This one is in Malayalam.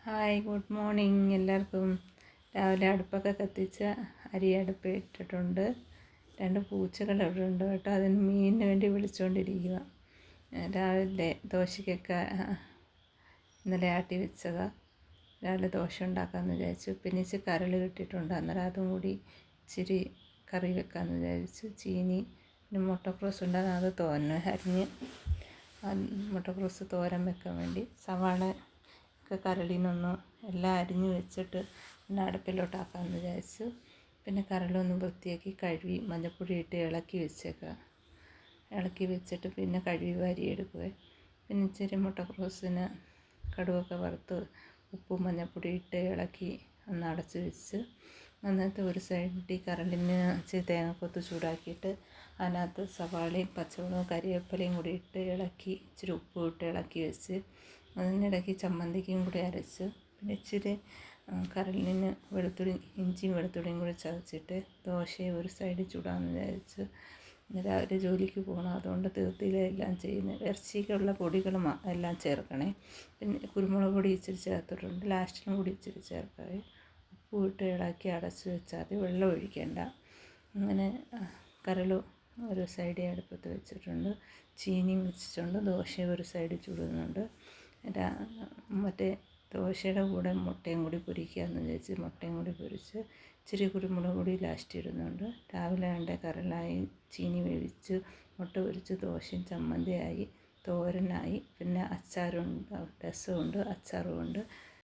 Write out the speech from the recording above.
ഹായ്, ഗുഡ് മോർണിംഗ് എല്ലാവർക്കും. രാവിലെ അടുപ്പൊക്കെ കത്തിച്ച് അരി അടുപ്പ് ഇട്ടിട്ടുണ്ട്. 2 പൂച്ചകൾ ഇവിടെ ഉണ്ട് കേട്ടോ. അതിന് മീനിന് വേണ്ടി വിളിച്ചുകൊണ്ടിരിക്കുക. രാവിലെ ദോശയ്ക്കൊക്കെ ഇന്നലെ ആട്ടി വെച്ചതാണ്. രാവിലെ ദോശ ഉണ്ടാക്കാമെന്ന് വിചാരിച്ചു. പിന്നെ ഇച്ചിരി കരൾ കിട്ടിയിട്ടുണ്ട്. അന്നേരം അതും കൂടി ഇച്ചിരി കറി വെക്കാമെന്ന് വിചാരിച്ചു. ചീനി പിന്നെ മുട്ടക്രോസ് ഉണ്ടാകുന്ന അത് തോരൻ അരിഞ്ഞ് മുട്ടക്രോസ് തോരൻ വെക്കാൻ വേണ്ടി സവാള ഒക്കെ കരളിനൊന്ന് എല്ലാം അരിഞ്ഞ് വെച്ചിട്ട് പിന്നെ അടുപ്പിലോട്ടാക്കാമെന്ന് വിചാരിച്ചു. പിന്നെ കരളൊന്ന് വൃത്തിയാക്കി കഴുകി മഞ്ഞൾപ്പൊടി ഇട്ട് ഇളക്കി വെച്ചിട്ട് പിന്നെ കഴുകി വാരിയെടുക്കുക. പിന്നെ ഇച്ചിരി മുട്ടക്രോസിന് കടുകൊക്കെ വറുത്ത് ഉപ്പും മഞ്ഞൾപ്പൊടി ഇട്ട് ഇളക്കി ഒന്ന് അടച്ച് വെച്ച് അന്നത്തെ ഒരു സൈഡിൽ കരളിന് ഇച്ചിരി തേങ്ങക്കൊത്ത് ചൂടാക്കിയിട്ട് അതിനകത്ത് സവാളയും പച്ചമുളകും കരിവേപ്പിലയും കൂടി ഇട്ട് ഇളക്കി ഇച്ചിരി ഉപ്പും ഇട്ട് ഇളക്കി വെച്ച് അതിനിടയ്ക്ക് ചമ്മന്തിക്കും കൂടി അരച്ച് പിന്നെ ഇച്ചിരി കരളിന് ഇഞ്ചിയും വെളുത്തുള്ളിയും കൂടി ചതച്ചിട്ട് ദോശയെ ഒരു സൈഡിൽ ചൂടാമെന്ന് വിചാരിച്ച്. രാവിലെ ജോലിക്ക് പോകണം, അതുകൊണ്ട് ധൃതിയിലാണ് എല്ലാം ചെയ്യുന്നത്. ഇറച്ചിക്കുള്ള പൊടികൾ എല്ലാം ചേർക്കണേ. പിന്നെ കുരുമുളക് പൊടി ഇച്ചിരി ചേർത്തിട്ടുണ്ട്. ലാസ്റ്റിനും കൂടി ഇച്ചിരി ചേർക്കാതെ ഉപ്പ് ഇട്ട് ഇളക്കി അടച്ച് വെച്ചാൽ മതി, വെള്ളം ഒഴിക്കേണ്ട. അങ്ങനെ കരൾ ഒരു സൈഡിൽ അടുപ്പത്ത് വെച്ചിട്ടുണ്ട്. ചീനിയും വെച്ചിട്ടുണ്ട്. ദോശ ഒരു സൈഡിൽ ചുടുന്നുണ്ട്. മറ്റേ ദോശയുടെ കൂടെ മുട്ടയും കൂടി പൊരിക്കാമെന്ന് വിചാരിച്ച് മുട്ടയും കൂടി പൊരിച്ച് ഇച്ചിരി കുരുമുളക് പൊടി ലാസ്റ്റ് ഇടുന്നുണ്ട്. രാവിലെ വേണ്ട കരളായി, ചീനി വേവിച്ച്, മുട്ട പൊരിച്ച്, ദോശയും ചമ്മന്തിയായി, തോരനായി, പിന്നെ അച്ചാറുണ്ട്, രസമുണ്ട്, അച്ചാറുമുണ്ട്.